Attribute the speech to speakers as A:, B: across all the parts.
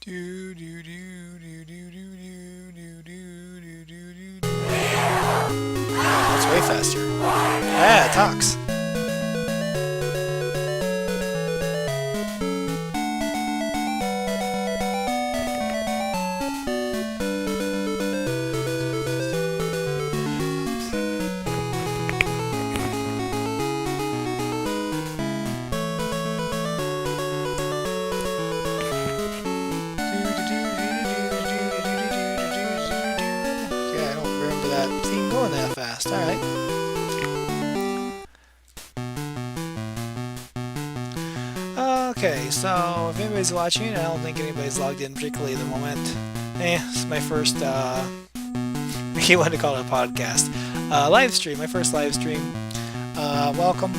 A: Do do do do do do do do do do do do. That's way faster. Yeah, it talks. Yeah, I don't remember that theme going that fast. All right. Okay, so if anybody's watching, I don't think anybody's logged in particularly at the moment. It's my first, you want to call it a podcast, live stream, my first live stream. Welcome.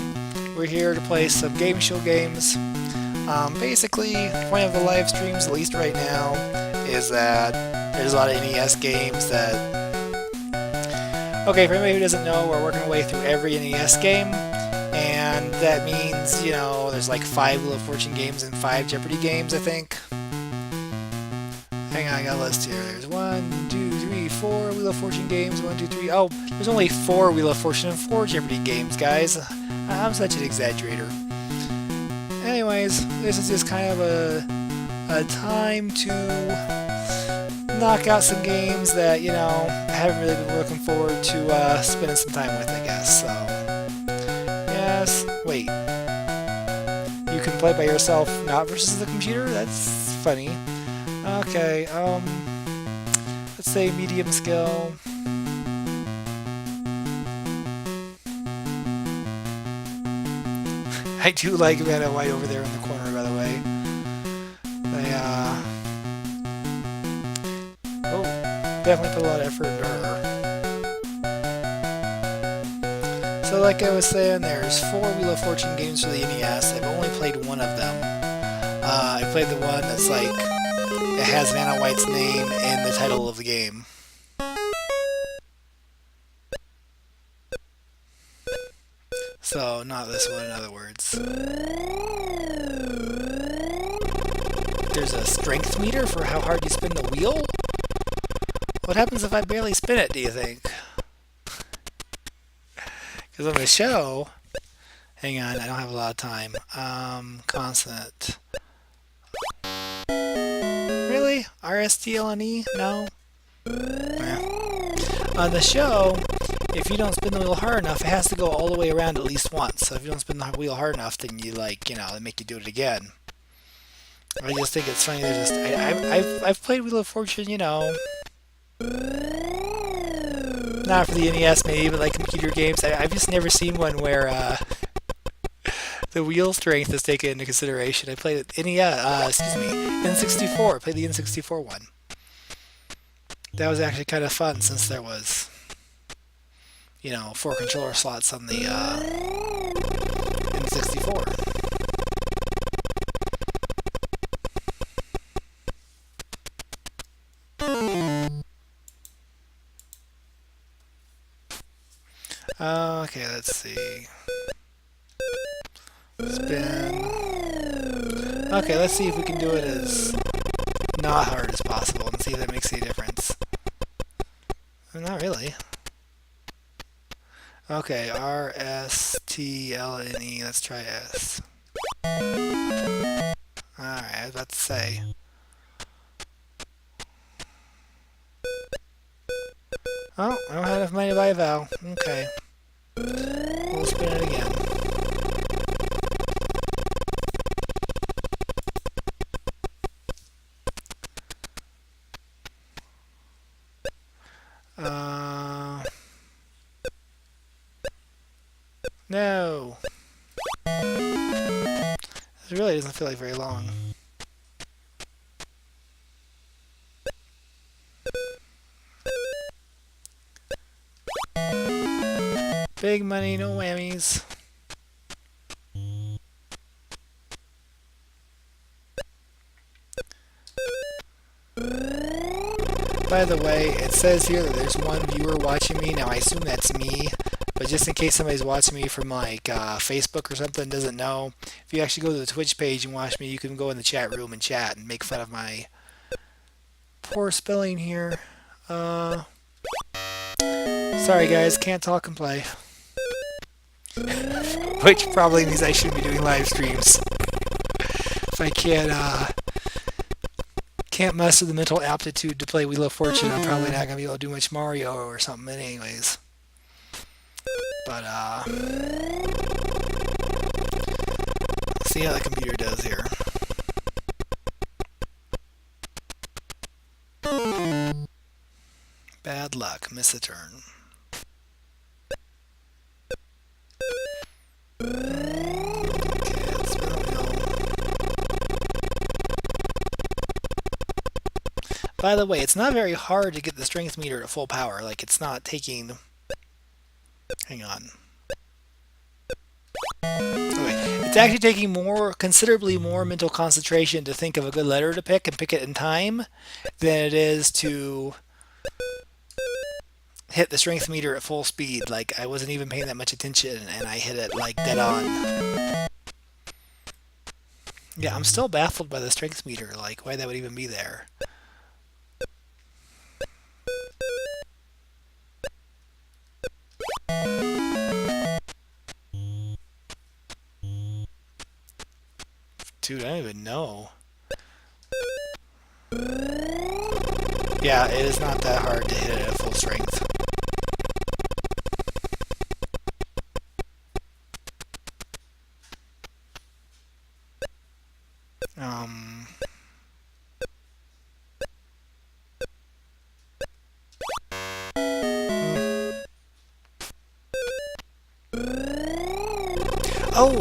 A: We're here to play some game show games. Basically, the point of the live streams, at least right now, is that there's a lot of NES games that... Okay, for anybody who doesn't know, we're working our way through every NES game, and that means, you know, there's like 5 Wheel of Fortune games and 5 Jeopardy games, I think. Hang on, I got a list here. There's 1, 2, 3, 4 Wheel of Fortune games. 1, 2, 3. Oh, there's only 4 Wheel of Fortune and 4 Jeopardy games, guys. I'm such an exaggerator. Anyways, this is just kind of a time to knock out some games that, you know, I haven't really been looking forward to spending some time with, I guess. So, yes. Wait. You can play by yourself, not versus the computer? That's funny. Okay, let's say medium skill. I do like Vanna White over there in the corner, by the way. They, oh, definitely put a lot of effort into her. So like I was saying, there's 4 Wheel of Fortune games for the NES. I've only played one of them. I played the one that's like, it has Vanna White's name in the title of the game. So, not this one, in other words. There's a strength meter for how hard you spin the wheel? What happens if I barely spin it, do you think? Because on the show... Hang on, I don't have a lot of time. Consonant. Really? RSTLNE? No? On the show... If you don't spin the wheel hard enough, it has to go all the way around at least once. So if you don't spin the wheel hard enough, then you like, you know, they make you do it again. I just think it's funny. There's just I've played Wheel of Fortune, you know, not for the NES maybe, but like computer games. I've just never seen one where the wheel strength is taken into consideration. I played it N64. I played the N64 one. That was actually kind of fun since there was, you know, 4 controller slots on the N64. Okay, let's see. Spin. Okay, let's see if we can do it as not hard as possible and see if that makes any difference. Not really. Okay, R, S, T, L, N, E. Let's try S. Alright, I was about to say. Oh, I don't have enough money to buy a vowel. Okay. We'll spin it again. No. It really doesn't feel like very long. Big money, no whammies. By the way, it says here that there's one viewer watching me. Now, I assume that's me. But just in case somebody's watching me from like Facebook or something and doesn't know, if you actually go to the Twitch page and watch me, you can go in the chat room and chat and make fun of my poor spelling here. Sorry guys, can't talk and play. Which probably means I shouldn't be doing live streams. If I can't muster the mental aptitude to play Wheel of Fortune, I'm probably not gonna be able to do much Mario or something anyways. But let's see how the computer does here. Bad luck, miss a turn. By the way, it's not very hard to get the strength meter to full power. Like, it's not taking... Hang on. Okay. It's actually taking considerably more mental concentration to think of a good letter to pick and pick it in time than it is to hit the strength meter at full speed. Like, I wasn't even paying that much attention, and I hit it, like, dead on. Yeah, I'm still baffled by the strength meter. Like, why that would even be there. Dude, I don't even know. Yeah, it is not that hard to hit it at full strength. Oh!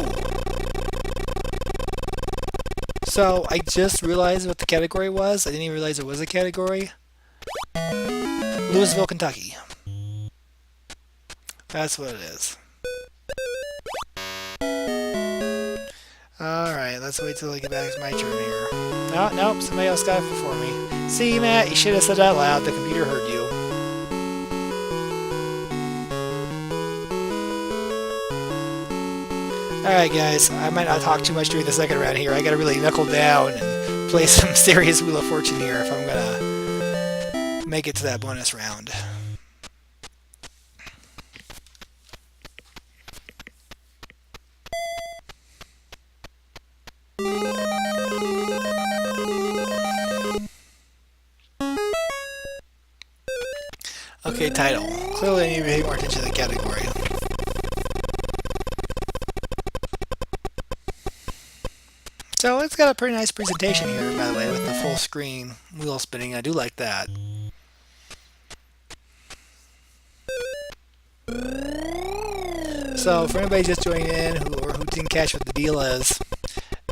A: So, I just realized what the category was. I didn't even realize it was a category. Louisville, Kentucky. That's what it is. Alright, let's wait till I get back to my turn here. No, nope, somebody else got it before me. See, Matt, you should have said that loud. The computer heard you. Alright, guys, I might not talk too much during the second round here. I gotta really knuckle down and play some serious Wheel of Fortune here if I'm gonna make it to that bonus round. Okay, title. Clearly I need to pay more attention to the category. So it's got a pretty nice presentation here, by the way, with the full screen wheel spinning. I do like that. So for anybody just joining in who didn't catch what the deal is,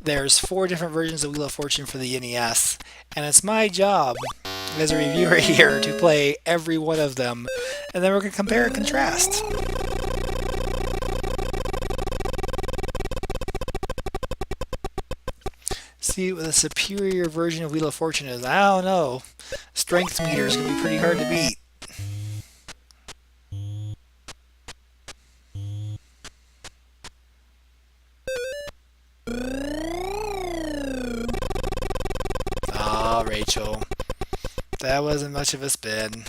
A: there's 4 different versions of Wheel of Fortune for the NES, and it's my job as a reviewer here to play every one of them, and then we're going to compare and contrast. See what the superior version of Wheel of Fortune is. I don't know. Strength meter is going to be pretty hard to beat. Ah, Rachel. That wasn't much of a spin.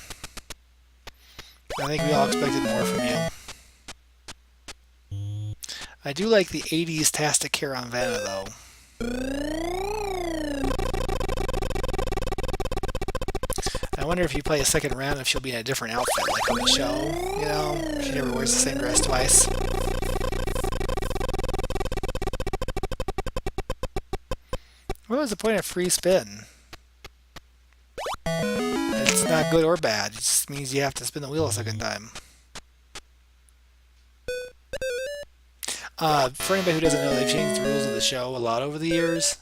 A: I think we all expected more from you. I do like the 80s Tastic hair on Vanna, though. I wonder if you play a second round if she'll be in a different outfit, like on the show. You know, she never wears the same dress twice. What was the point of free spin? It's not good or bad. It just means you have to spin the wheel a second time. For anybody who doesn't know, they've changed the rules of the show a lot over the years.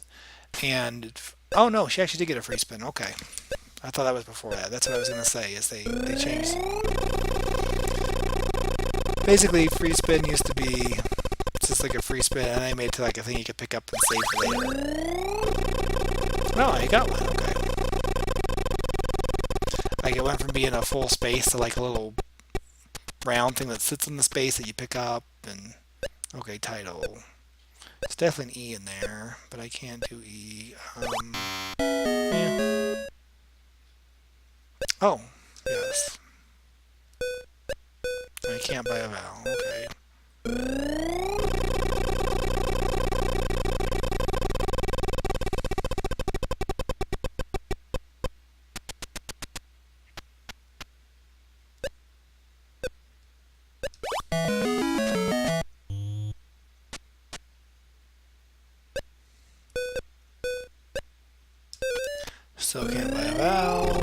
A: And oh no, she actually did get a free spin. Okay, I thought that was before that. That's what I was gonna say. Is they changed. Basically, free spin used to be just like a free spin, and they made it to like a thing you could pick up and save for later. No, I got one. Okay. Like it went from being a full space to like a little round thing that sits in the space that you pick up and. Okay, title. It's definitely an E in there, but I can't do E. Yeah. Oh, yes. I can't buy a vowel. Okay. Still can't buy a vowel.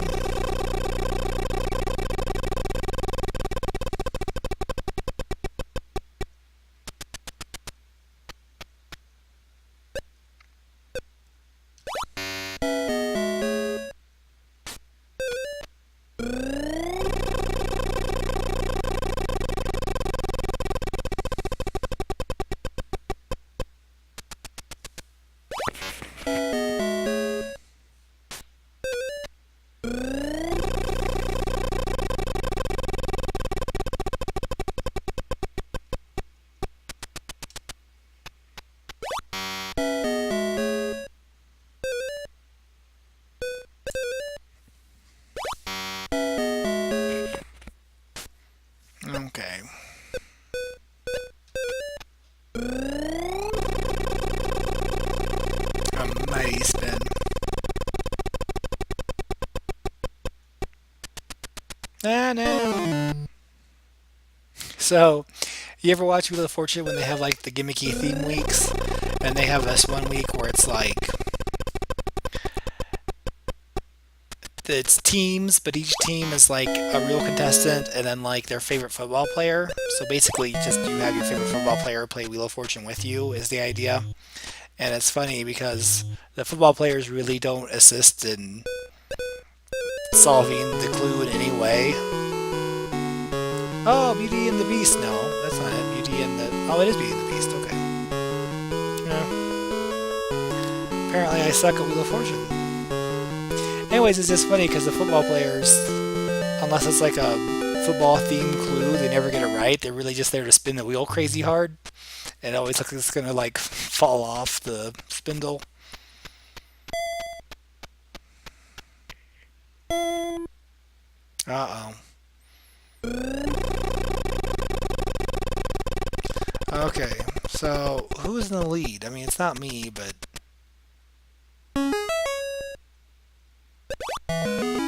A: Okay. A mighty spin. Ah, no. So, you ever watch Wheel of Fortune when they have like the gimmicky theme weeks? And they have this one week where it's like it's teams, but each team is like a real contestant and then like their favorite football player. So basically, just you have your favorite football player play Wheel of Fortune with you is the idea. And it's funny because the football players really don't assist in solving the clue in any way. Oh, Beauty and the Beast. No, that's not it. Beauty and the. Oh, it is Beauty and the Beast. Okay. Yeah. Apparently, I suck at Wheel of Fortune. Anyways, it's just funny because the football players, unless it's like a football themed clue, they never get it right. They're really just there to spin the wheel crazy hard. And it always looks like it's gonna like fall off the spindle. Uh oh. Okay, so who's in the lead? I mean, it's not me, but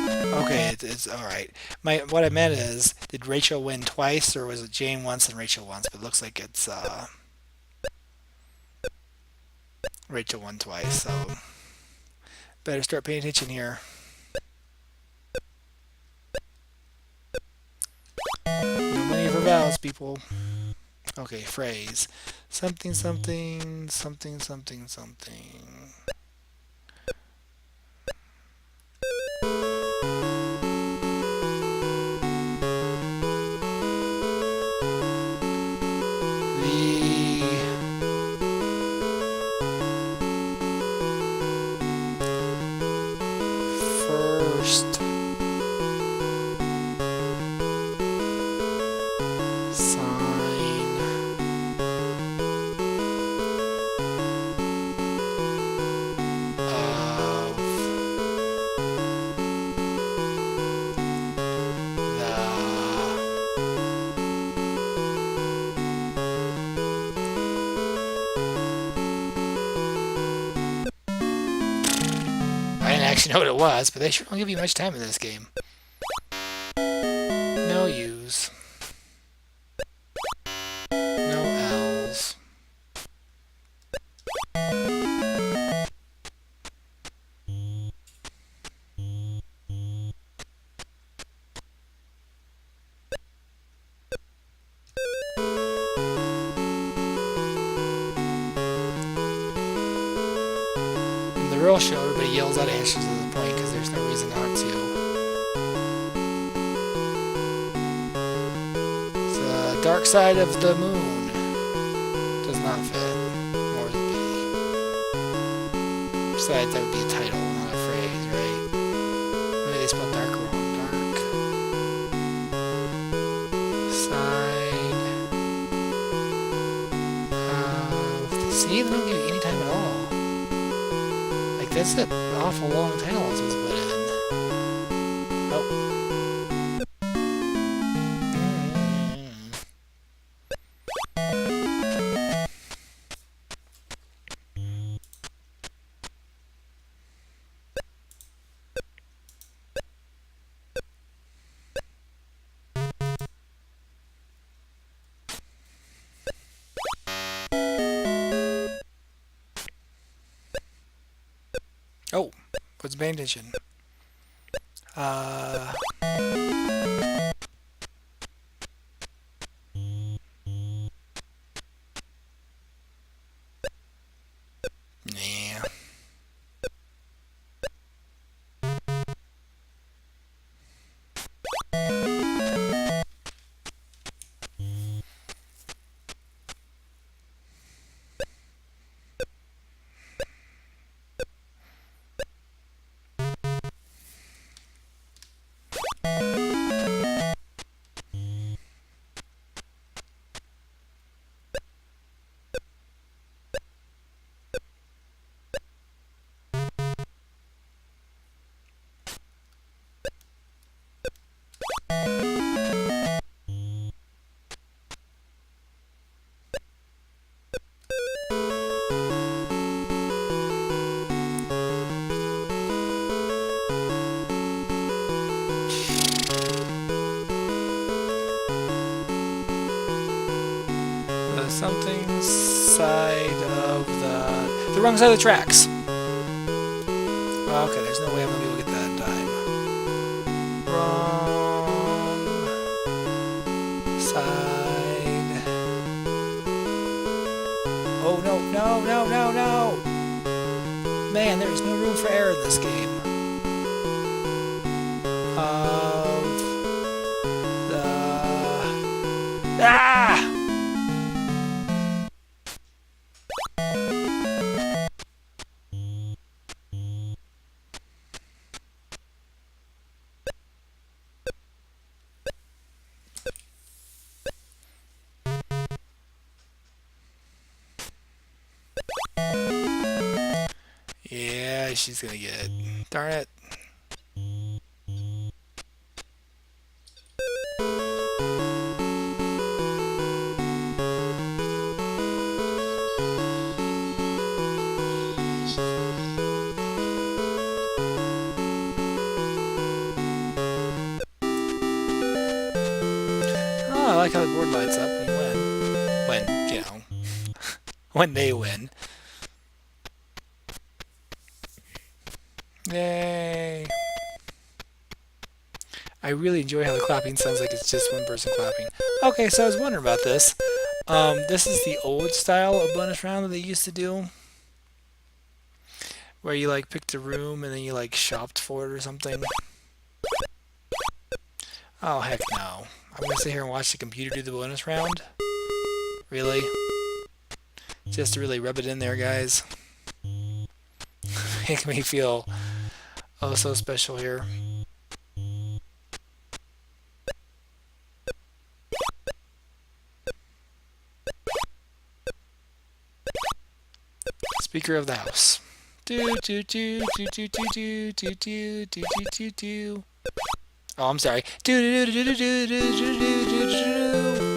A: okay, it's all right. My what I meant is, did Rachel win twice, or was it Jane once and Rachel once? But it looks like it's Rachel won twice, so better start paying attention here. No money for vowels, people. Okay, phrase. Something, something, something, something, something. The first sign of I didn't actually know what it was, but they sure don't give you much time in this game. No U's. No L's. In the real show, everybody yells out answers to the point because there's no reason not to. It's the dark side of the moon. Does not fit. More than pity. Besides, that would be a title, not a phrase, right? Maybe they spelled dark wrong. Dark side of the. See, they don't give you any time at all. Like, that's an awful long title I was supposed to put in. Oh. Oh, wasn't paying attention. Uh, yeah. The something side of the wrong side of the tracks. Well, okay, there's no way I'm gonna be able to get that in time. Wrong side. Oh no, no, no, no, no! Man, there's no room for error in this game. Of the ah! Yeah, she's gonna get it. Darn it. Oh, I like how the board lights up when you win. When, you know, when they win. Yay. I really enjoy how the clapping sounds like it's just one person clapping. Okay, so I was wondering about this. This is the old style of bonus round that they used to do, where you like picked a room and then you like shopped for it or something. Oh heck no! I'm gonna sit here and watch the computer do the bonus round. Really? Just to really rub it in there, guys. Make me feel oh so special here. Speaker of the House. Do do do do do do do do do do do do. Oh, I'm sorry. Do do do do do do do do do do.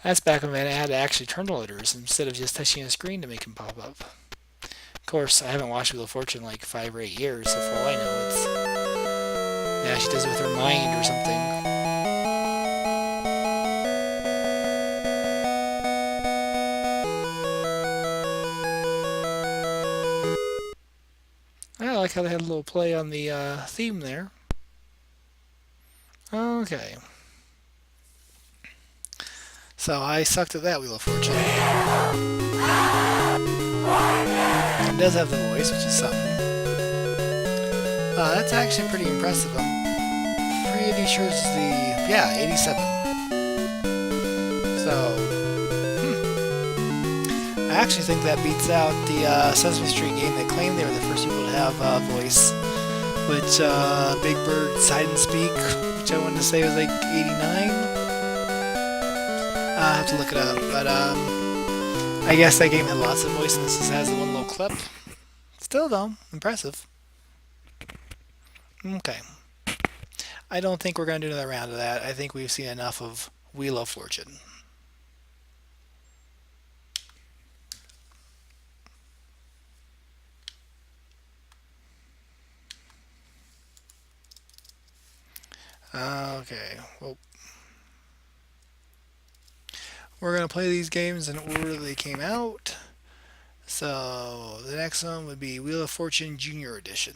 A: That's back when I had to actually turn the letters instead of just touching a screen to make them pop up. Of course, I haven't watched Wheel of Fortune in like 5 or 8 years, so for all I know, it's yeah, she does it with her mind or something. I like how they had a little play on the theme there. Okay. So I sucked at that Wheel of Fortune. It does have the voice, which is something. That's actually pretty impressive. I'm pretty sure it's the, yeah, 87. So, I actually think that beats out the Sesame Street game that claimed they were the first people to have voice, which Big Bird's Hide and Speak, which I wanted to say was like 89. I have to look it up, but I guess that game had lots of voice, and this just has the one little clip. Still, though, impressive. Okay. I don't think we're going to do another round of that. I think we've seen enough of Wheel of Fortune. Okay. Well, We're going to play these games in order they came out. So the next one would be Wheel of Fortune Junior Edition.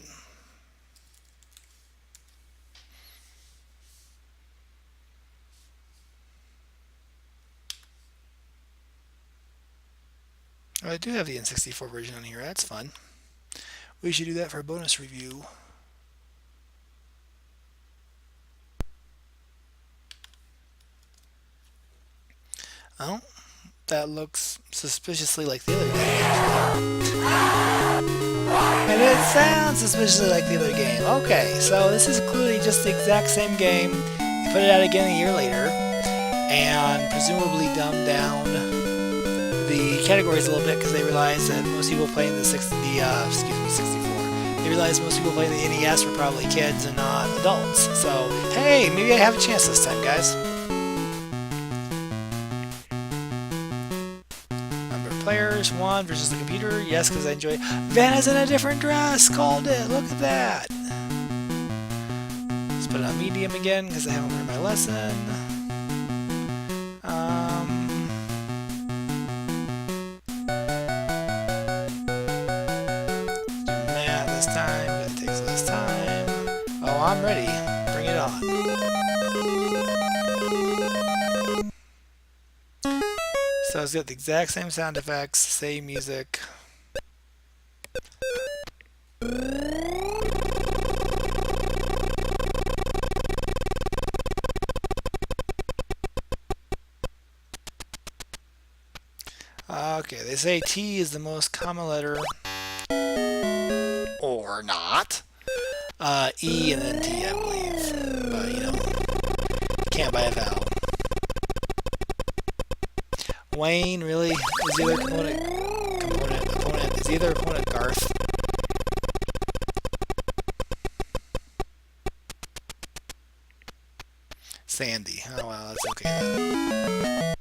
A: Oh, I do have the N64 version on here. That's fun. We should do that for a bonus review. Oh, that looks suspiciously like the other game. And it sounds suspiciously like the other game. Okay, so this is clearly just the exact same game. They put it out again a year later, and presumably dumbed down the categories a little bit because they realized that most people playing the 64. They realized most people playing the NES were probably kids and not adults. So hey, maybe I have a chance this time, guys. Players, 1 versus the computer. Yes, because I enjoy. Vanna's in a different dress. Called it. Look at that. Let's put it on medium again because I haven't learned my lesson. Do math this time, but it takes less time. Oh, I'm ready. Bring it on. So it's got the exact same sound effects, same music. Okay, they say T is the most common letter. Or not. E and then T, I believe. But, you know, can't buy a vowel. Wayne, really? Is the other opponent? Is the other opponent Garth? Sandy. Oh well, that's okay then.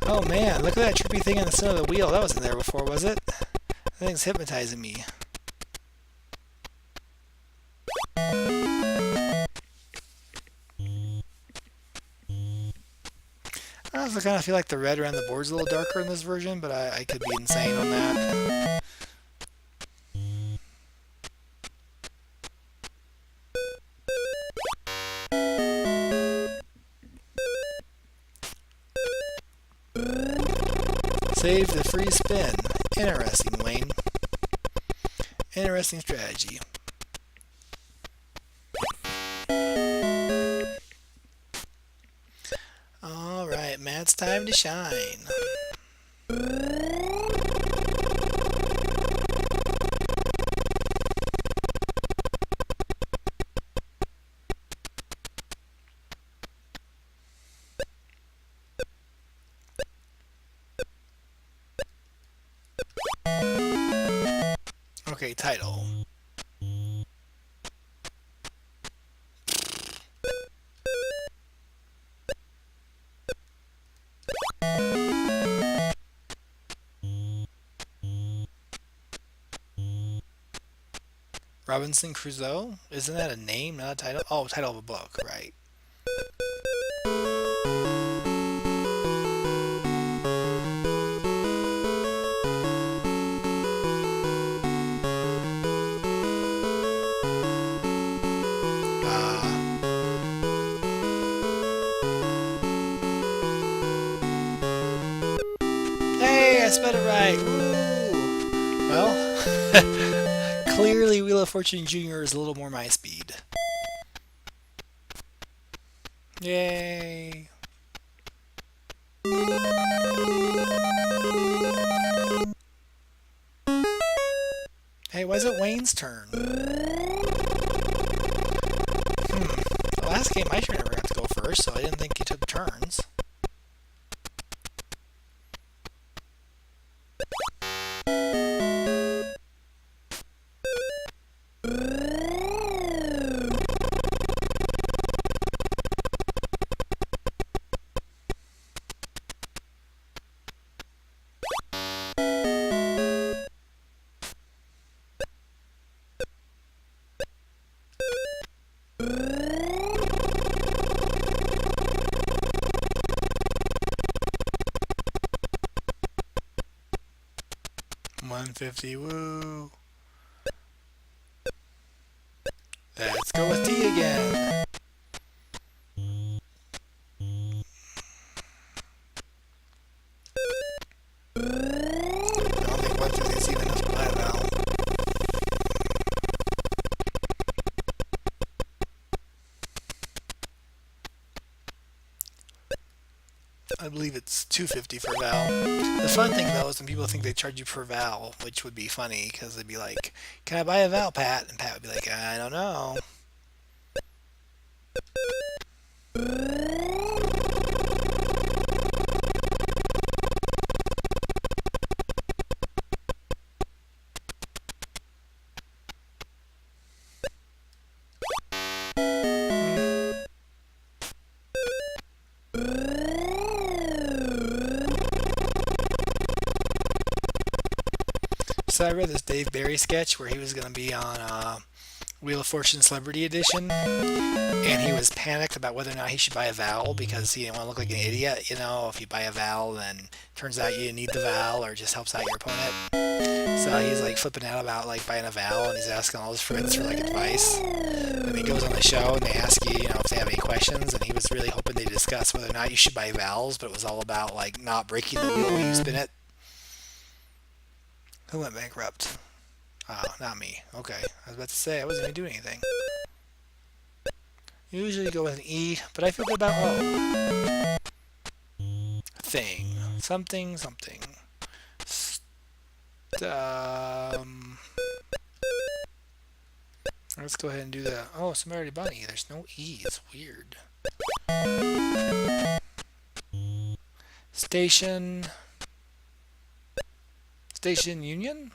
A: Oh man, look at that trippy thing in the center of the wheel. That wasn't there before, was it? That thing's hypnotizing me. I also kind of feel like the red around the board's a little darker in this version, but I could be insane on that. Save the free spin. Interesting, Wayne. Interesting strategy. Alright, Matt's time to shine. Okay, title. Robinson Crusoe? Isn't that a name, not a title? Oh, title of a book, right. Hey, I spelled it right. Woo! Well, clearly Wheel of Fortune Jr. is a little more my speed. Yay! Hey, why is it Wayne's turn? The last game I never got to go first, so I didn't think he took turns. 150, woo. Let's go with D again. I don't think 150 is even enough to buy a vowel. I believe it's 250 for vowel. The fun thing though is when people think they charge you per vowel, which would be funny because they'd be like, "Can I buy a vowel, Pat?" And Pat would be like, "I don't know." So I read this Dave Barry sketch where he was going to be on Wheel of Fortune Celebrity Edition, and he was panicked about whether or not he should buy a vowel because he didn't want to look like an idiot. You know, if you buy a vowel, then turns out you need the vowel or it just helps out your opponent. So he's like flipping out about like buying a vowel, and he's asking all his friends for like advice. And he goes on the show and they ask you, you know, if they have any questions, and he was really hoping they discuss whether or not you should buy vowels, but it was all about like not breaking the wheel when you spin it. Who went bankrupt? Oh, not me. Okay. I was about to say, I wasn't even doing anything. Usually go with an E, but I feel good about O. Thing. Something, something. Let's go ahead and do the... Oh, Samaritan Bunny. There's no E. It's weird. Station... Station Union?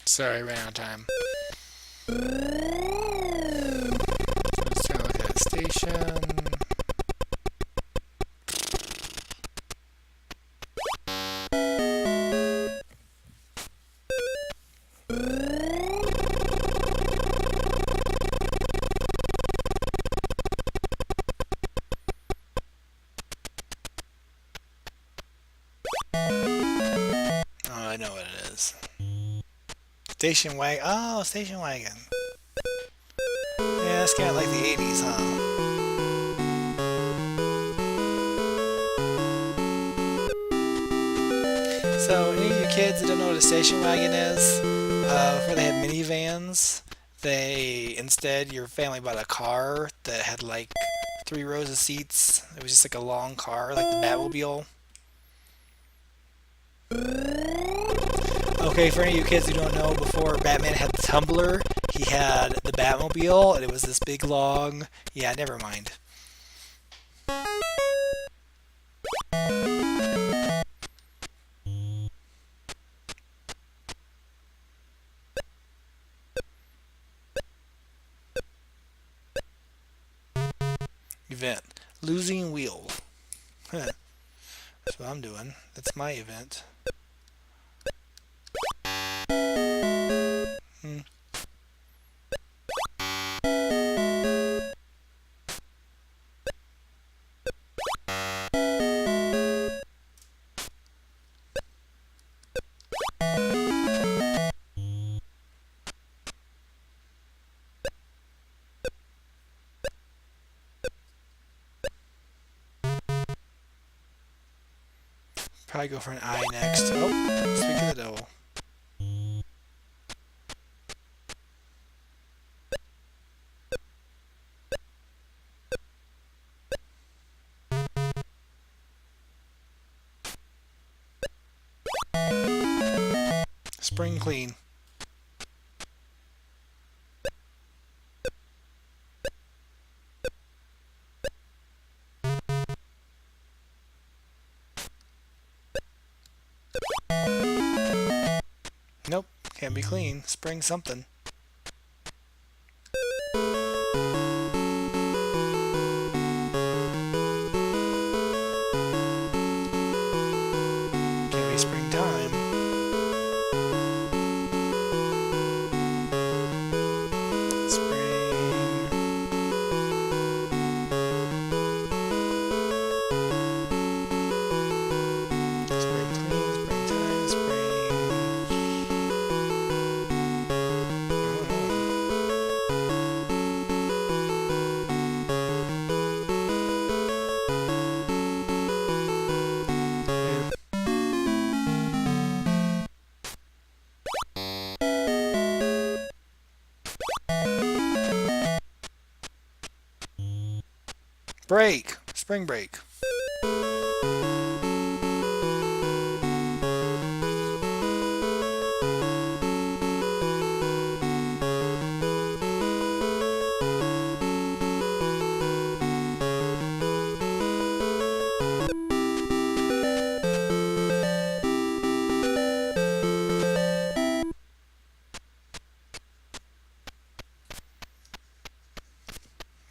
A: Sorry, I ran out of time. Let's try to look at station. Oh, I know what it is. Station wagon. Oh, station wagon. Yeah, it's kind of like the 80s, huh? So, any of you kids that don't know what a station wagon is, before they had minivans, instead, your family bought a car that had like 3 rows of seats. It was just like a long car, like the Batmobile. Okay, for any of you kids who don't know, before Batman had the tumbler, he had the Batmobile, and it was this big long... Yeah, never mind. Event. Losing wheel. Huh. That's what I'm doing. That's my event. Probably go for an I next. Oh, speak of the devil. Spring clean. Nope, can't be clean. Spring something. Break. Spring break.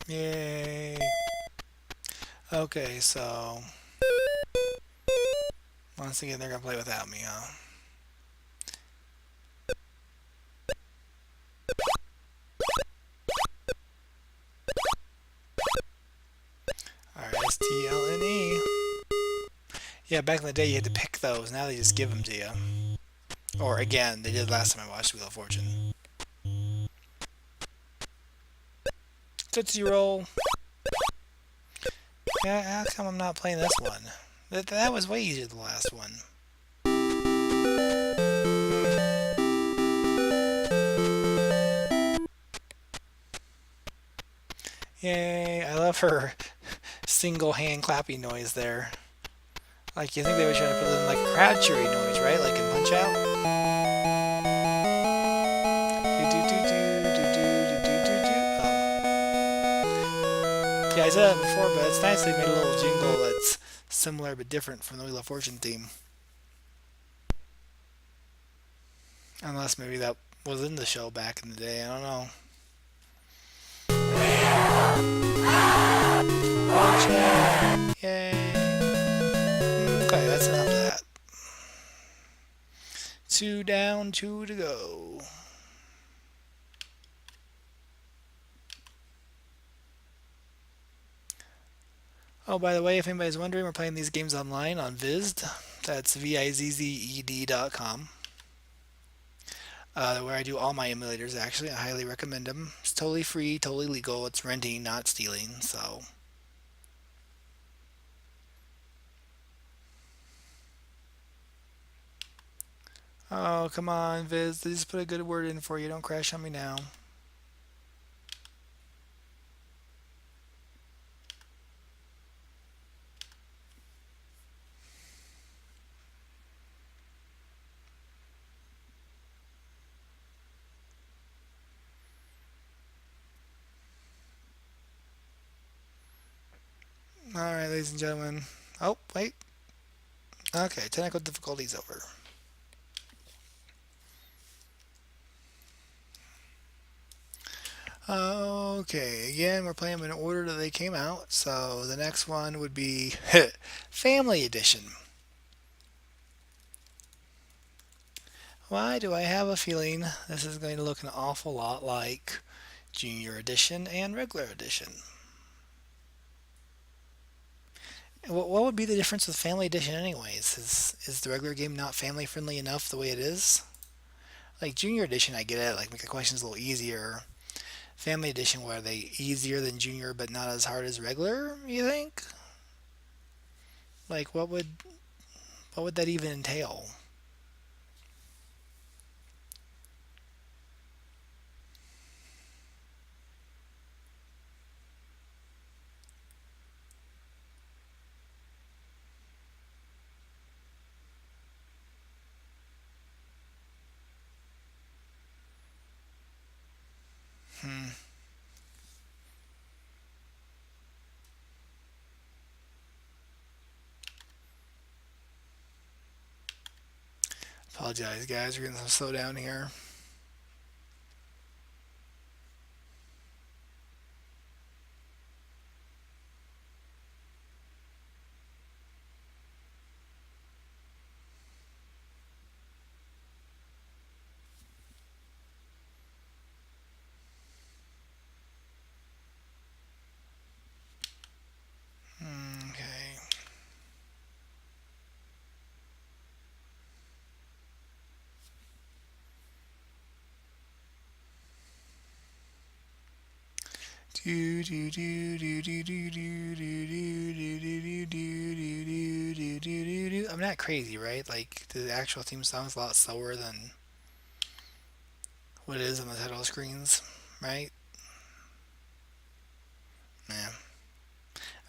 A: Yay. Okay, so once again they're gonna play without me, huh? Alright, STLNE. Yeah, back in the day you had to pick those. Now they just give them to you. Or again, they did last time I watched Wheel of Fortune. Tootsie Roll. Yeah, how come I'm not playing this one? That was way easier than the last one. Yay, I love her single hand clapping noise there. Like, you think they were trying to put in like a crowd cheering noise, right? Like in Punch Out? Yeah, I said that before, but it's nice they made a little jingle that's similar but different from the Wheel of Fortune theme. Unless maybe that was in the show back in the day, I don't know. Fortune! Yay! Okay, that's enough of that. 2 down, 2 to go. Oh, by the way, if anybody's wondering, we're playing these games online on Vizd. That's VIZZED.com. Where I do all my emulators, actually. I highly recommend them. It's totally free, totally legal. It's renting, not stealing, so... Oh, come on, Viz. They just put a good word in for you. Don't crash on me now. Alright, ladies and gentlemen. Oh, wait. Okay, technical difficulties over. Okay, again, we're playing them in order that they came out. So the next one would be Family Edition. Why do I have a feeling this is going to look an awful lot like Junior Edition and Regular Edition? What would be the difference with Family Edition anyways? Is the regular game not family friendly enough the way it is? Like Junior Edition, I get it. Like make the questions a little easier. Family Edition, were they easier than Junior but not as hard as regular? You think? Like what would that even entail? Hmm. Apologize, guys. We're getting some slow down here. Okay. I'm not crazy, right? Like the actual theme song is a lot slower than what it is on the title screens, right? Yeah.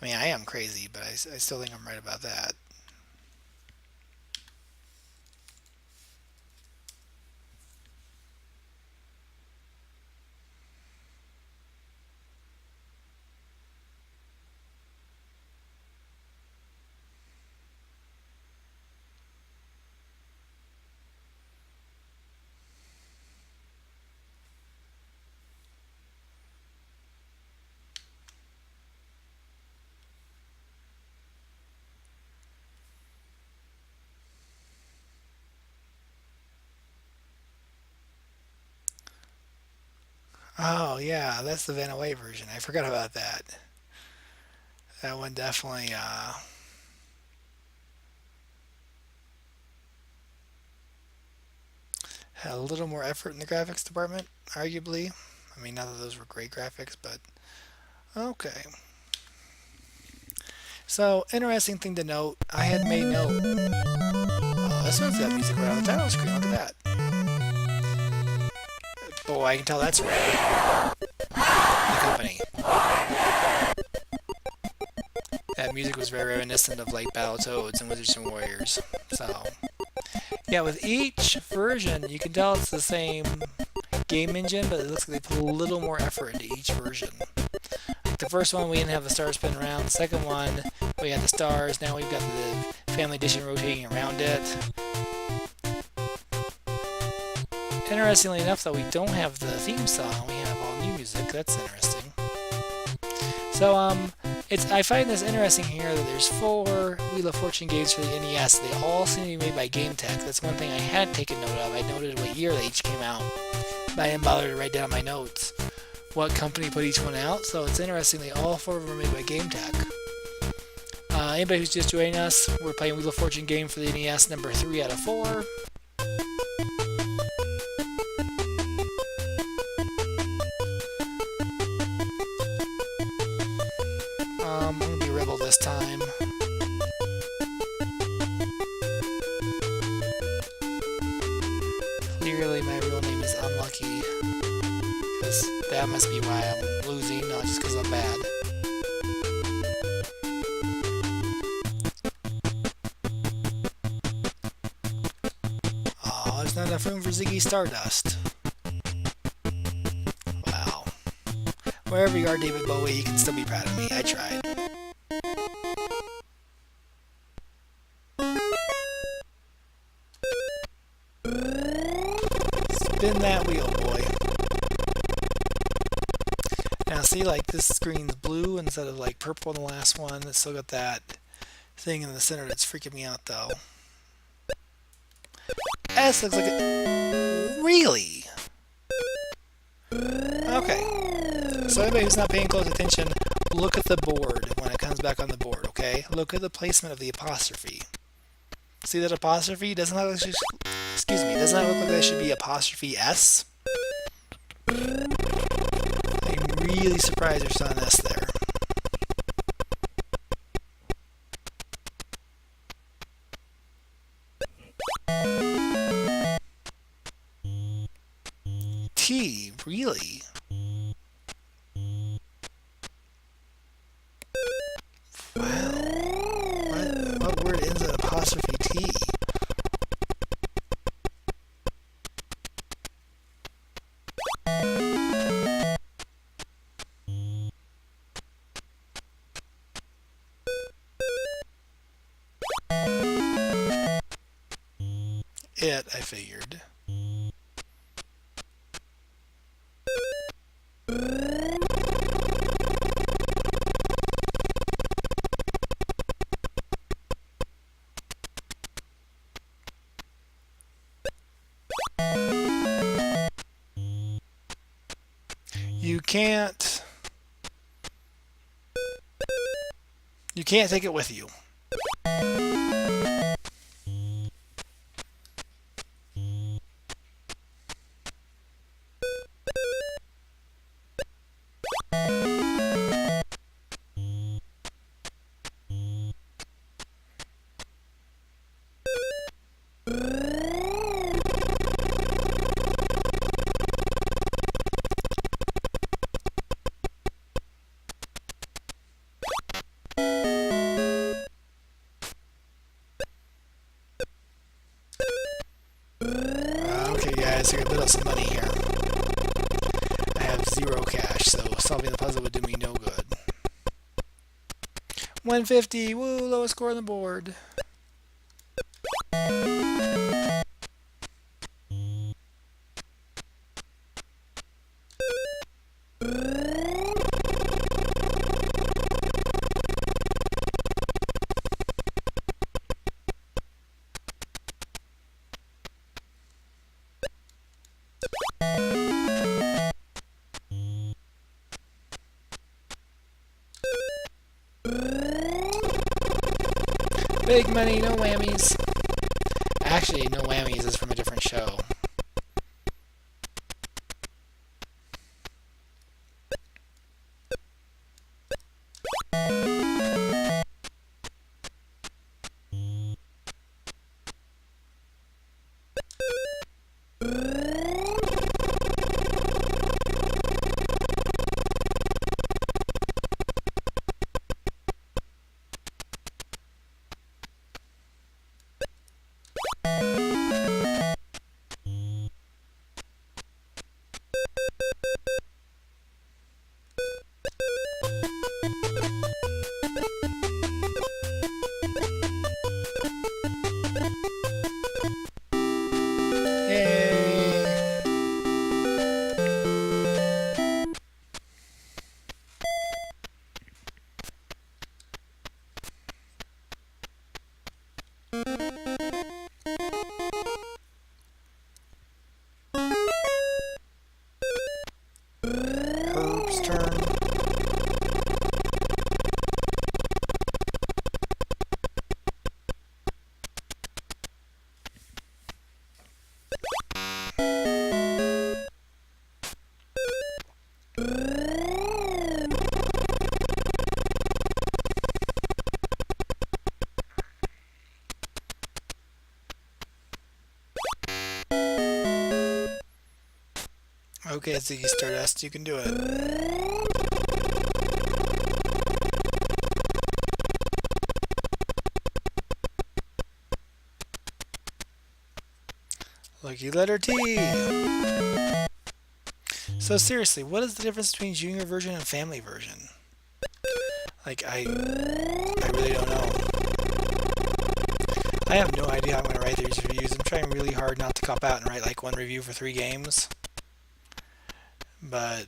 A: I mean, I am crazy, but I still think I'm right about that. Oh yeah, that's the Van Away version. I forgot about that. That one definitely had a little more effort in the graphics department, arguably. I mean, not that those were great graphics, but okay. So, interesting thing to note, I had made note. Oh, this one's got music right on the title screen. Look at that. Boy, I can tell that's Revue, the company. That music was very reminiscent of like Battletoads and Wizards and Warriors. So, yeah, with each version, you can tell it's the same game engine, but it looks like they put a little more effort into each version. Like the first one, we didn't have the stars spin around. The second one, we had the stars. Now we've got the Family Edition rotating around it. Interestingly enough, though, we don't have the theme song. We have all new music. That's interesting. So, I find this interesting here that there's 4 Wheel of Fortune games for the NES. They all seem to be made by Game Tech. That's one thing I hadn't taken note of. I noted what year they each came out, but I didn't bother to write down my notes what company put each one out. So it's interesting that all 4 of them are made by Game Tech. Anybody who's just joining us, we're playing Wheel of Fortune game for the NES, number 3 out of 4. I'm gonna be Rebel this time. Clearly, my real name is Unlucky, because that must be why I'm losing, not just because I'm bad. Oh, there's not enough room for Ziggy Stardust. Wow. Wherever you are, David Bowie, you can still be proud of me. I tried. Spin that wheel, boy. Now see, like, this screen's blue instead of like purple in the last one. It's still got that thing in the center that's freaking me out, though. S looks like it. Really? Okay. So anybody who's not paying close attention, look at the board when it comes back on the board, okay? Look at the placement of the apostrophe. See that apostrophe? Doesn't that look like excuse me, doesn't that look like that should be apostrophe S? I'm really surprised there's not an S there. T, really? Wow. What word ends in apostrophe T? I figured. You can't take it with you. guys, so I can build up some money here. I have 0 cash, so solving the puzzle would do me no good. 150! Woo! Lowest score on the board. Big money, no whammies. Actually, no whammies is from a different show. Herb's turn. Okay, Ziggy Stardust, you can do it. Lucky letter T. So seriously, what is the difference between junior version and family version? Like, I really don't know. I have no idea how I'm going to write these reviews. I'm trying really hard not to cop out and write like one review for 3 games. But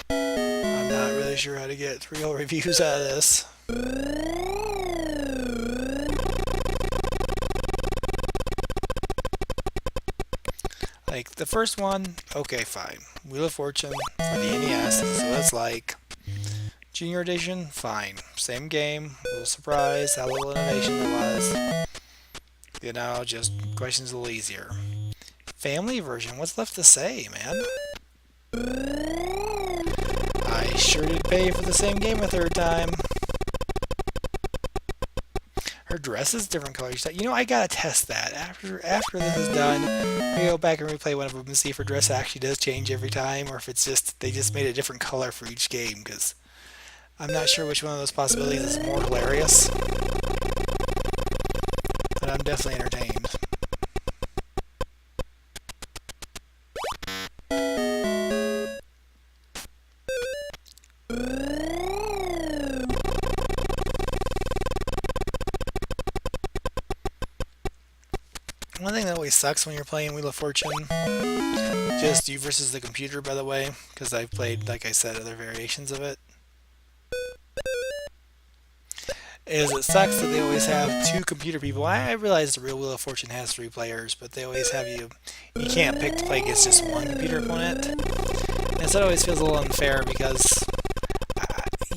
A: I'm not really sure how to get 3 whole reviews out of this. Like, the first one, okay, fine. Wheel of Fortune for the NES, so it's like. Junior Edition, fine. Same game, a little surprise, how little innovation there was. You know, just questions a little easier. Family version, what's left to say, man? I sure did pay for the same game a 3rd time. Her dress is different colors. You know, I gotta test that. After this is done, we go back and replay one of them and see if her dress actually does change every time, or if it's just they just made a different color for each game, because I'm not sure which one of those possibilities is more hilarious. But I'm definitely entertained. One thing that always sucks when you're playing Wheel of Fortune, just you versus the computer, by the way, because I've played, like I said, other variations of it, is it sucks that they always have 2 computer people. I realize the real Wheel of Fortune has 3 players, but they always have you can't pick to play against just one computer opponent. And so it always feels a little unfair because,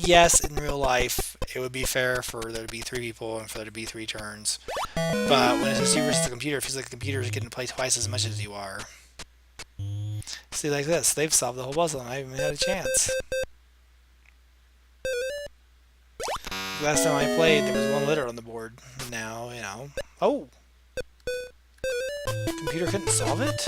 A: yes, in real life, it would be fair for there to be 3 people and for there to be 3 turns. But when it's just you versus the computer, it feels like the computer is getting to play twice as much as you are. See, like this, they've solved the whole puzzle and I haven't even had a chance. Last time I played, there was 1 letter on the board. Now, you know. Oh! Computer couldn't solve it?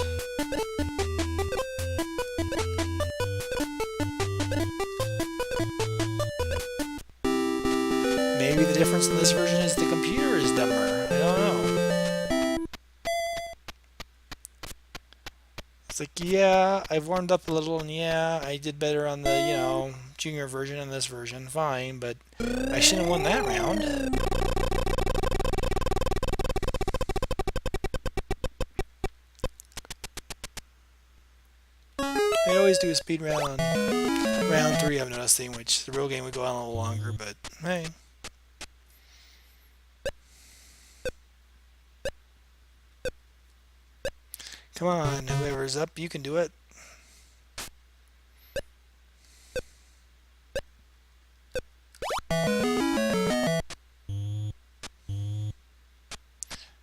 A: Maybe the difference in this version is the computer is dumber. I don't know. It's like, yeah, I've warmed up a little, and yeah, I did better on the, junior version and this version, fine, but I shouldn't have won that round. I always do a speed round on round 3, I'm noticing, which the real game would go on a little longer, but hey. Come on, whoever's up, you can do it.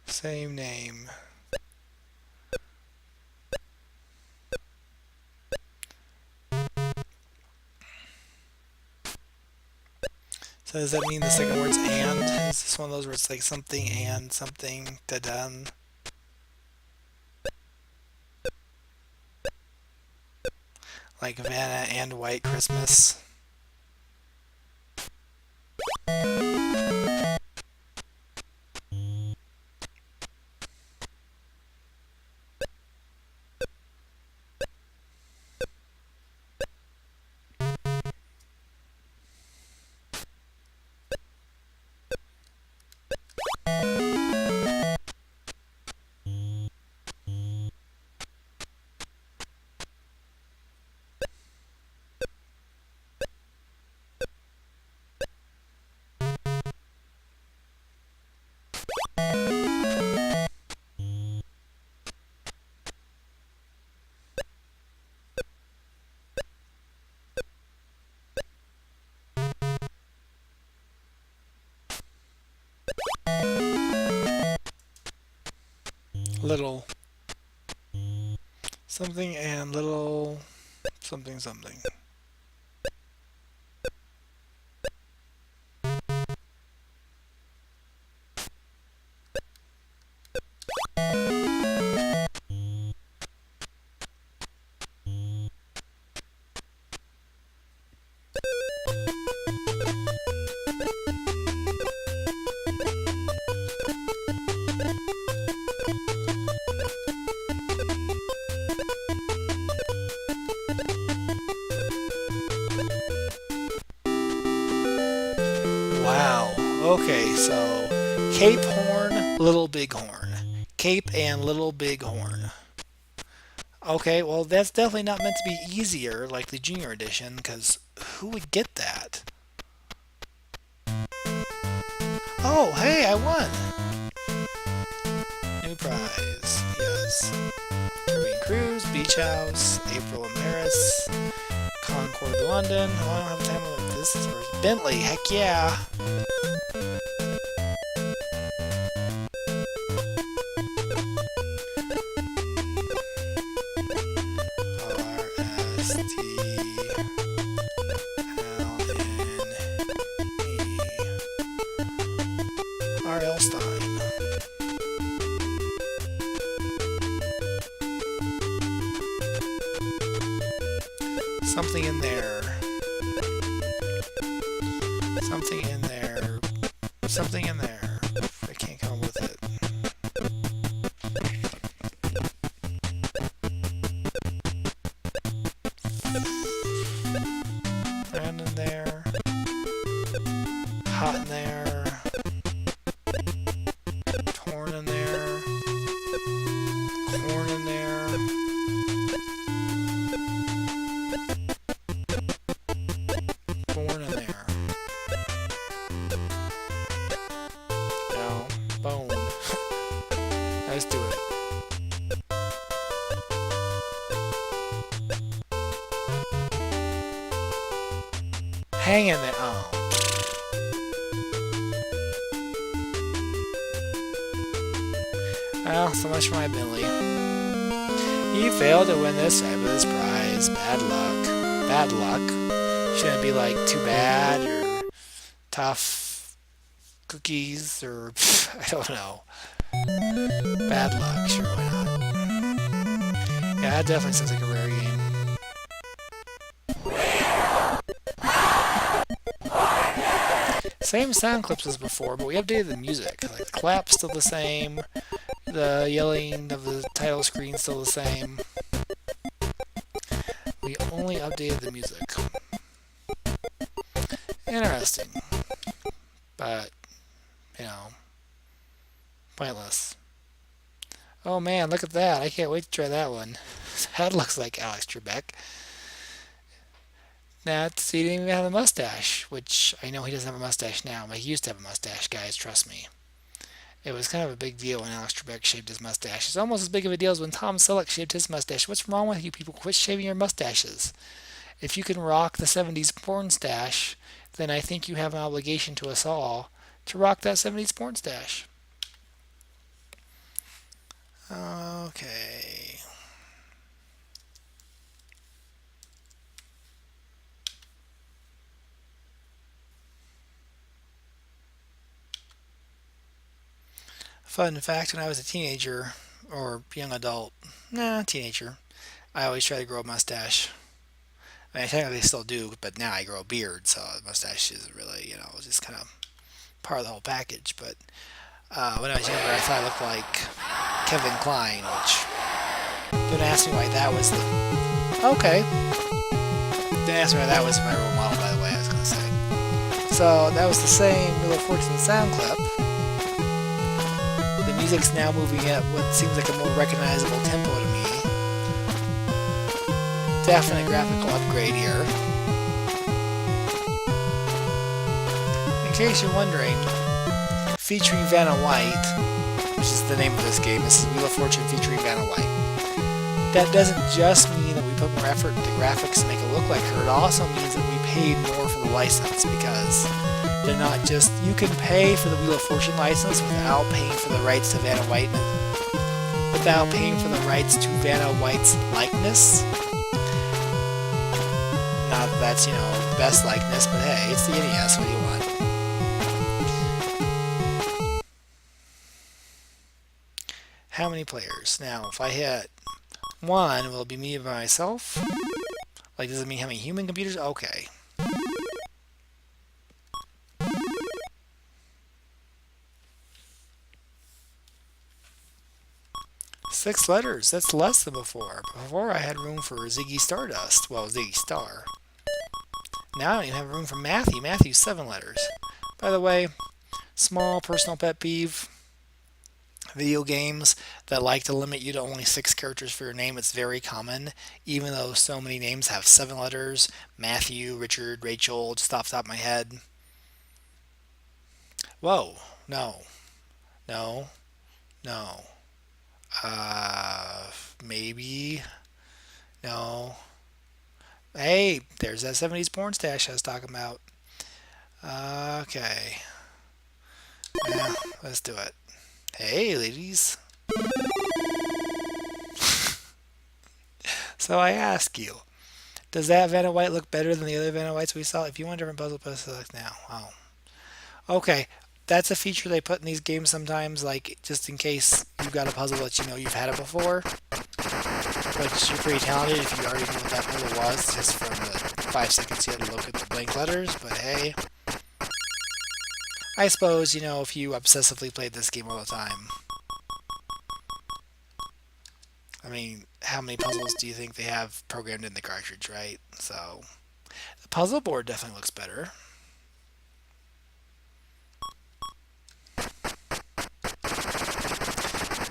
A: Same name. So does that mean the second word's and? Is this one of those where it's like something and something da-done? Like Vanna and White Christmas? Little something and little something something. Wow. Okay, so Cape Horn, Little Big Horn. Cape and Little Big Horn. Okay, well, that's definitely not meant to be easier like the Junior Edition, because who would get that? Oh, hey, I won! New prize. Yes. Caribbean Cruise, Beach House, April in Paris, Concord, London. Oh, I don't have time with this. Is for Bentley. Heck yeah! R.L. Stein. Something in there. Something in there. Something in there. I can't come up with it. Round in there. Hot in there. Torn in there. Corn in there. Born in there. No. Bone. Let's do it. Hang in there. Oh. Well, so much for my Billy. You failed to win this fabulous prize. Bad luck. Bad luck. Shouldn't it be like too bad or tough cookies or I don't know. Bad luck. Sure, why not? Yeah, that definitely sounds like a rare game. Same sound clips as before, but we updated the music. Like the clap's still the same. The yelling of the title screen still the same. definitely updated the music. Interesting. But, you know, pointless. Oh man, look at that. I can't wait to try that one. That looks like Alex Trebek. He didn't even have a mustache, which I know he doesn't have a mustache now, but he used to have a mustache, guys, trust me. It was kind of a big deal when Alex Trebek shaved his mustache. It's almost as big of a deal as when Tom Selleck shaved his mustache. What's wrong with you people? Quit shaving your mustaches. If you can rock the 70s porn stash, then I think you have an obligation to us all to rock that 70s porn stash. Okay. Fun fact, when I was a teenager, or young adult, teenager, I always try to grow a mustache. I mean, I technically still do, but now I grow a beard, so the mustache is really, just kind of part of the whole package. But when I was younger, I thought I looked like Kevin Kline, which, don't ask me why that was the... Okay. Don't ask me why that was my role model, by the way, I was going to say. So, that was the same Wheel of Fortune sound clip. The music's now moving at what seems like a more recognizable tempo to me. Definite graphical upgrade here. In case you're wondering, featuring Vanna White, which is the name of this game, this is Wheel of Fortune featuring Vanna White. That doesn't just mean that we put more effort into graphics to make it look like her, it also means that we paid more for the license, because they're not just, you can pay for the Wheel of Fortune license without paying for the rights to Vanna White, without paying for the rights to Vanna White's likeness. Not that that's, the best likeness, but hey, it's the NES, what do you want? How many players? Now, if I hit 1, will it be me by myself? Like, does it mean how many human computers? Okay. Six letters. That's less than before. Before I had room for Ziggy Stardust. Well, Ziggy Star. Now I don't even have room for Matthew. Matthew's 7 letters. By the way, small personal pet peeve. Video games that like to limit you to only 6 characters for your name. It's very common, even though so many names have 7 letters. Matthew, Richard, Rachel, just off the top of my head. Whoa. No. No. No. Maybe. No. Hey, there's that 70s porn stash I was talking about. Okay. Yeah, let's do it. Hey, ladies. So I ask you, does that Vanna White look better than the other Vanna Whites we saw? If you want a different puzzle, press select now. Oh. Okay. That's a feature they put in these games sometimes, like, just in case you've got a puzzle that you know you've had it before. Which you're pretty talented if you already knew what that puzzle was, just from the 5 seconds you had to look at the blank letters, but hey. I suppose, if you obsessively played this game all the time. I mean, how many puzzles do you think they have programmed in the cartridge, right? So, the puzzle board definitely looks better.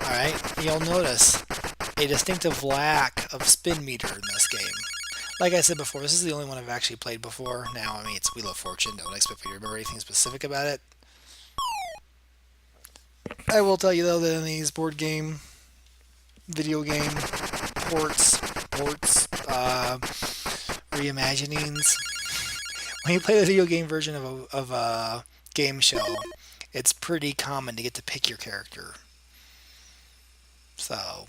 A: Alright, you'll notice a distinctive lack of spin meter in this game. Like I said before, this is the only one I've actually played before. Now, I mean, it's Wheel of Fortune. Don't expect me to remember anything specific about it. I will tell you, though, that in these board game, video game ports, reimaginings, when you play the video game version of a game show, it's pretty common to get to pick your character. So,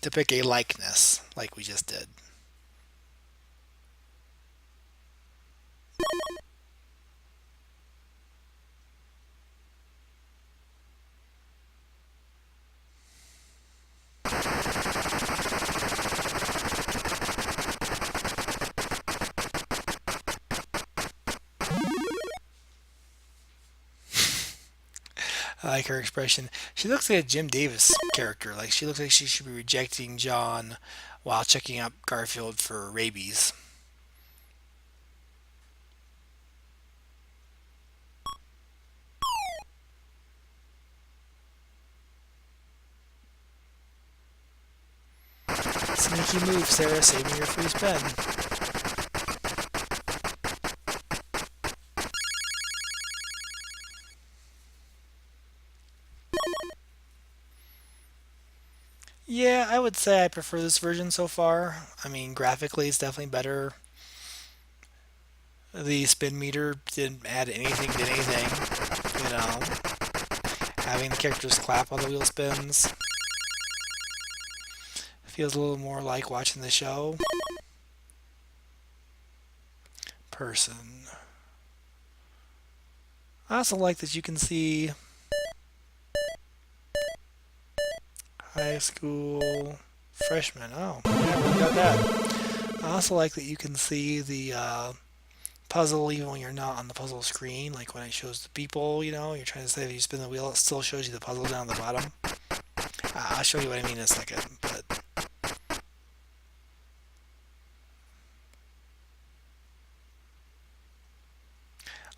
A: to pick a likeness, like we just did. I like her expression. She looks like a Jim Davis character. Like she looks like she should be rejecting John while checking out Garfield for rabies. Sneaky move, Sarah, saving your free spin. Yeah, I would say I prefer this version so far. I mean, graphically, it's definitely better. The spin meter didn't add anything to anything, you know. Having the characters clap while the wheel spins feels a little more like watching the show. Person. I also like that you can see high school freshman. Oh, yeah, we got that. I also like that you can see the puzzle even when you're not on the puzzle screen. Like when it shows the people, you're trying to say if you spin the wheel, it still shows you the puzzle down the bottom. I'll show you what I mean in a second. But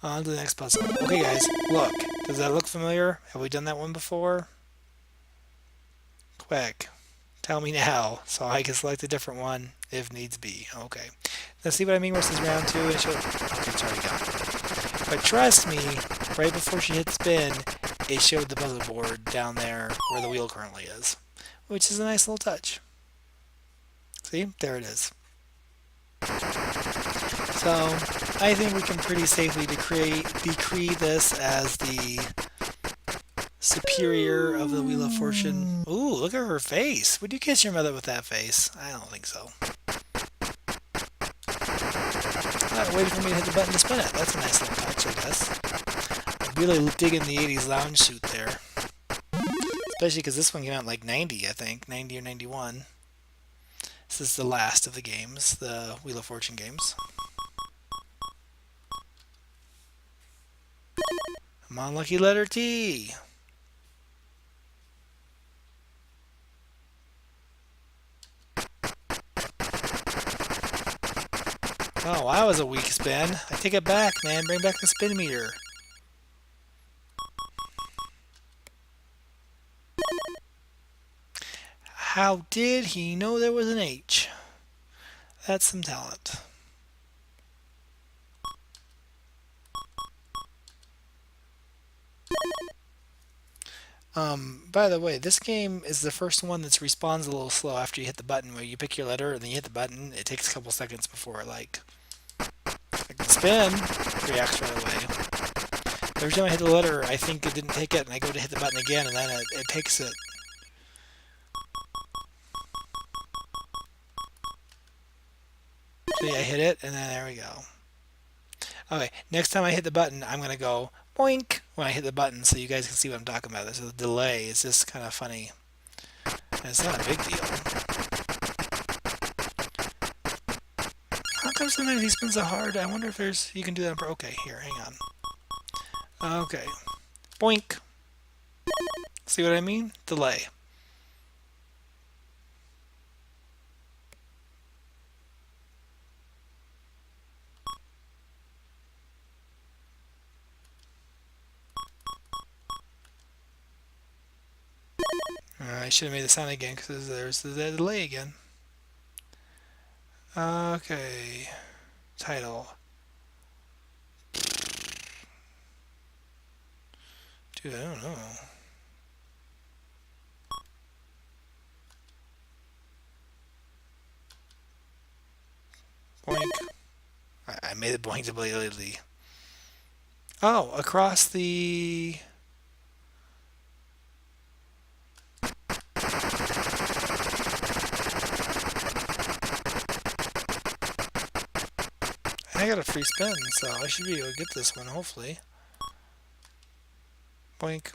A: on to the next puzzle. Okay, guys, look. Does that look familiar? Have we done that one before? Quick. Tell me now, so I can select a different one if needs be. Okay. Now see what I mean where it says round 2 and it shows... Okay, it's already gone. But trust me, right before she hit spin, it showed the puzzle board down there where the wheel currently is, which is a nice little touch. See? There it is. So, I think we can pretty safely decree this as the superior of the Wheel of Fortune. Ooh, look at her face. Would you kiss your mother with that face? I don't think so. Waiting for me to hit the button to spin it. That's a nice little touch, I guess. I'm really digging the 80s lounge suit there. Especially because this one came out in like 90, I think. 90 or 91. This is the last of the games, the Wheel of Fortune games. Come on, lucky letter T. Oh, that was a weak spin. I take it back, man. Bring back the spin meter. How did he know there was an H? That's some talent. By the way, this game is the first one that responds a little slow after you hit the button. Where you pick your letter and then you hit the button, it takes a couple seconds before like the spin reacts right away. Every time I hit the letter, I think it didn't take it, and I go to hit the button again, and then it takes it. See, I hit it, and then there we go. Okay, next time I hit the button, I'm going to go boink when I hit the button so you guys can see what I'm talking about. There's a delay. It's just kind of funny. And it's not a big deal. How come sometimes he spins so hard? I wonder if you can do that. Okay, here, hang on. Okay. Boink. See what I mean? Delay. I should have made the sound again because there's the delay again. Okay. Title. Dude, I don't know. Boink. I made it boink lately. Oh, across the... I got a free spin, so I should be able to get this one, hopefully. Boink.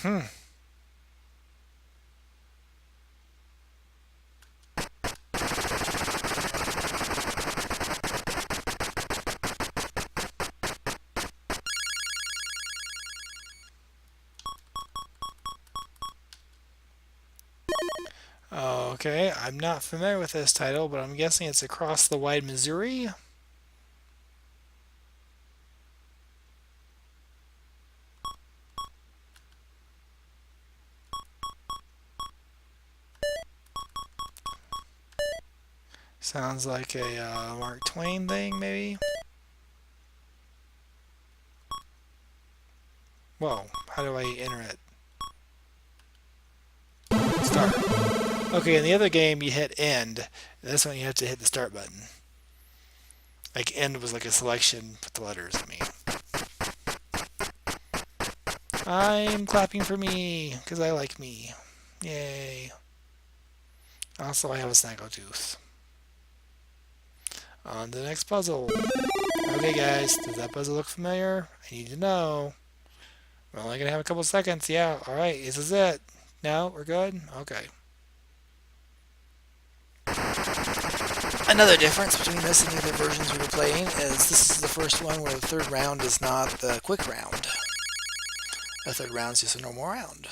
A: Hmm. Okay, I'm not familiar with this title, but I'm guessing it's Across the Wide Missouri. Sounds like a Mark Twain thing, maybe? Whoa, how do I enter it? Start. Okay, in the other game you hit end. This one you have to hit the start button. Like end was like a selection, put the letters, I mean. I'm clapping for me, because I like me. Yay. Also, I have a snaggletooth. On to the next puzzle. Okay, guys, does that puzzle look familiar? I need to know. We're only going to have a couple seconds. Yeah, alright, this is it. No, we're good? Okay. Another difference between this and the other versions we were playing is this is the first one where the third round is not the quick round. The third round is just a normal round.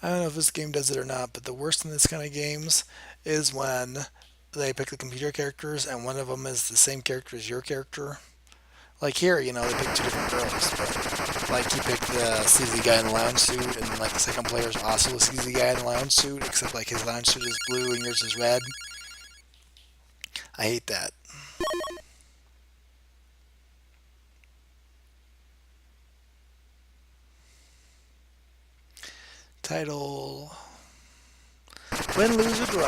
A: I don't know if this game does it or not, but the worst in this kind of games is when they pick the computer characters and one of them is the same character as your character. Like here, you know, they pick two different girls, but like you pick the sleazy guy in the lounge suit, and like the second player is also a sleazy guy in the lounge suit, except like his lounge suit is blue and yours is red. I hate that. Title: Win, Lose, or Draw.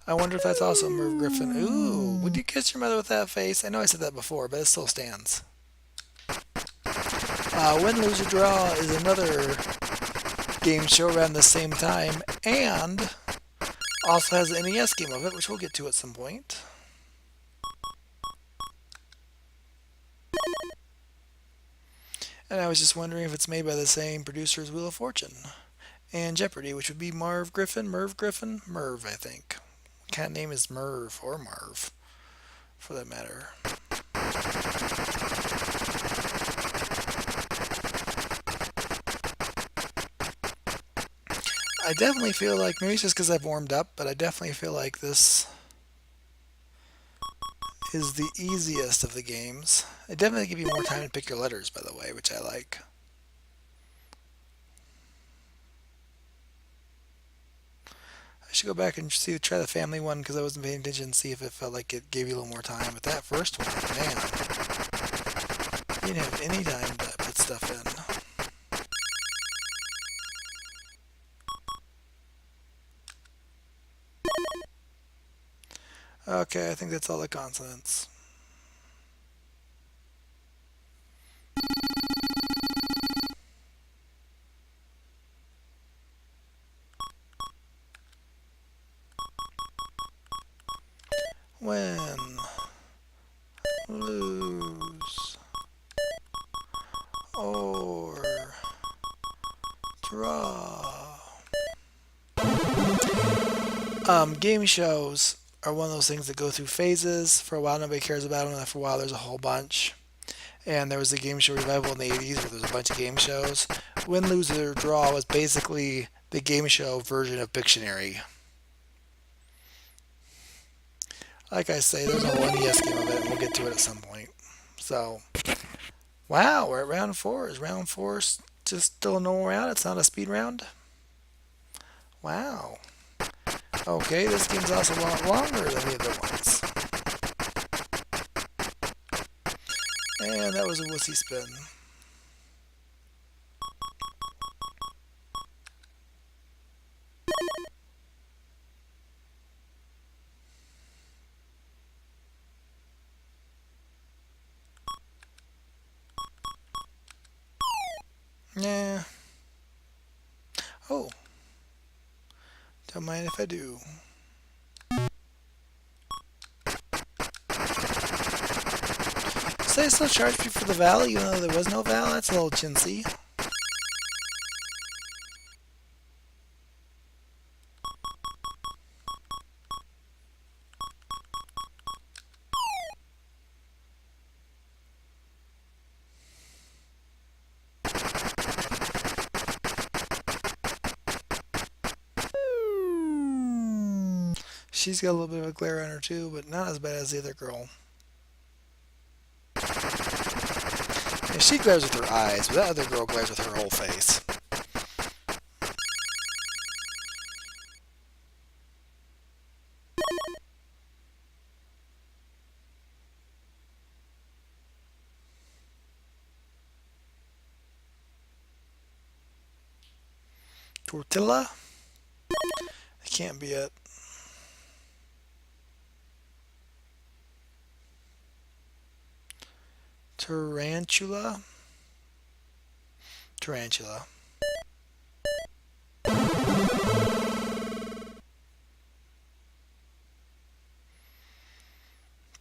A: I wonder if that's also Merv Griffin. Ooh, would you kiss your mother with that face? I know I said that before, but it still stands. Win, Lose, or Draw is another game show around the same time, and also has an NES game of it, which we'll get to at some point. And I was just wondering if it's made by the same producer as Wheel of Fortune and Jeopardy, which would be Merv Griffin, Merv, I think. What kind of name is Merv or Marv, for that matter? I definitely feel like, maybe it's just because I've warmed up, but I definitely feel like this is the easiest of the games. They definitely give you more time to pick your letters, by the way, which I like. I should go back and try the family one because I wasn't paying attention and see if it felt like it gave you a little more time. But that first one, man, you didn't have any time to put stuff in. Okay, I think that's all the consonants. Win, lose, or draw. Game shows are one of those things that go through phases. For a while, nobody cares about them, and for a while, there's a whole bunch. And there was a game show revival in the 80s where there was a bunch of game shows. Win, Lose, or Draw was basically the game show version of Pictionary. Like I say, there's a whole NES game of it, and we'll get to it at some point. So, wow, we're at round 4. Is round 4 just still a normal round? It's not a speed round? Wow. Okay, this game's also a lot longer than the other ones. And that was a wussy spin. Yeah. Oh, don't mind if I do. So they still charge me for the Val, even though there was no Val? That's a little chintzy. She's got a little bit of a glare on her too, but not as bad as the other girl. Yeah, she glares with her eyes, but that other girl glares with her whole face. Tortilla? It can't be it. Tarantula? Tarantula.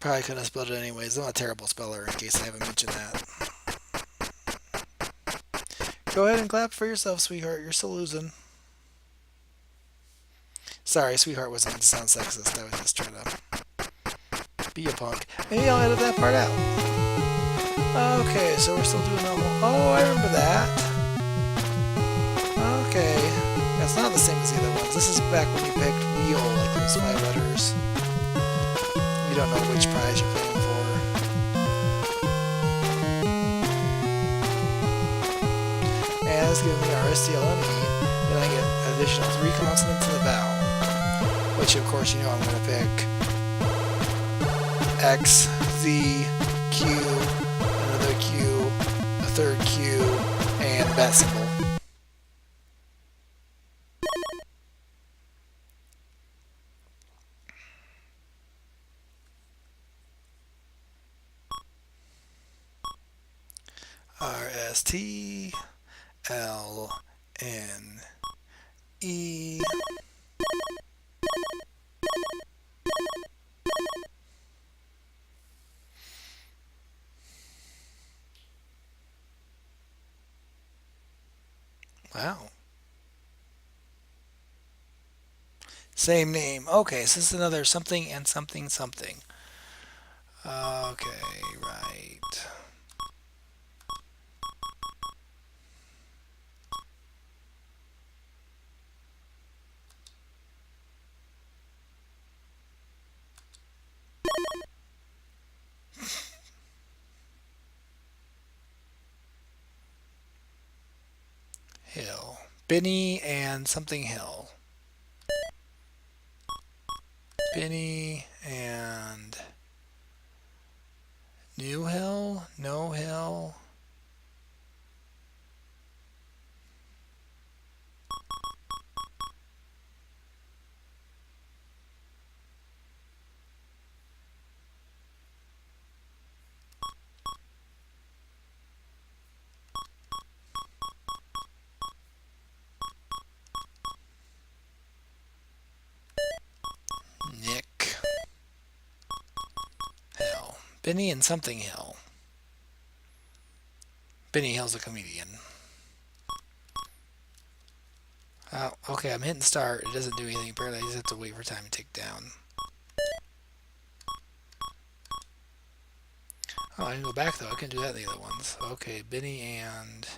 A: Probably couldn't have spelled it anyways. I'm not a terrible speller in case I haven't mentioned that. Go ahead and clap for yourself, sweetheart. You're still losing. Sorry, sweetheart wasn't meant to sound sexist. I was just trying to be a punk. Maybe I'll edit that part out. Okay, so we're still doing normal. Oh, I remember that. Okay. That's not the same as the other ones. This is back when you picked wheel, like those 5 letters. You don't know which prize you're playing for. And it's giving me RSTLME. Then I get additional 3 consonants in the vowel. Which, of course, you know I'm going to pick X, Z, Q, another Q, a third Q, and the bat symbol. RSTLNE. Wow. Same name. Okay, so this is another something and something something. Okay, right. Hill. Benny and something Hill. Benny and New Hill? No Hill? Nick Hill. Benny and something Hill. Benny Hill's a comedian. Oh, okay, I'm hitting start. It doesn't do anything. Apparently, I just have to wait for time to tick down. Oh, I can go back, though. I can do that in the other ones. Okay, Benny and...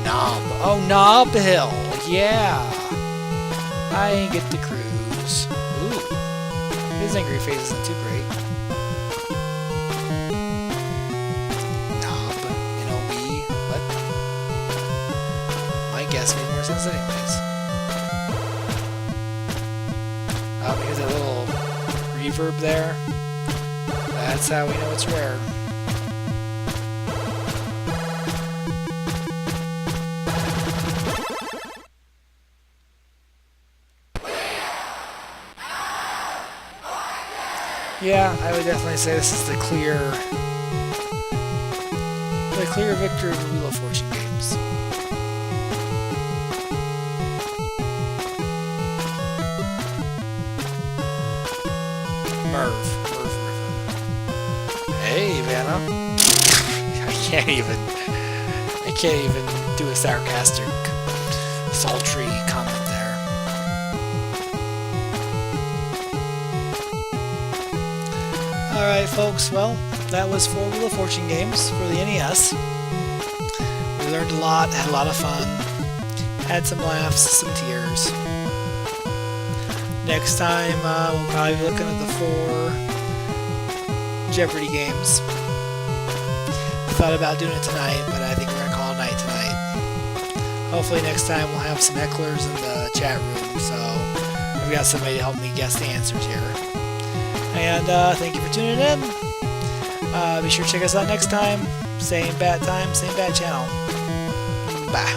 A: Knob. Oh, Knob Hill. Yeah. I get the cruise. Ooh. His angry face isn't too great. Knob. N-O-B. What? My guess made more sense anyways. Here's a little reverb there. That's how we know it's rare. Yeah, I would definitely say this is the clear victor of the Wheel of Fortune games. Merv Griffin. Hey, Vanna. I can't even do a sarcastic, sultry comment there. Alright, folks, well, that was 4 Wheel of Fortune games for the NES. We learned a lot, had a lot of fun, had some laughs, some tears. Next time, we'll probably be looking at the 4 Jeopardy games. I thought about doing it tonight, but I think we're going to call it night tonight. Hopefully next time we'll have some hecklers in the chat room, so I've got somebody to help me guess the answers here. And thank you for tuning in. Be sure to check us out next time. Same bat time, same bat channel. Bye.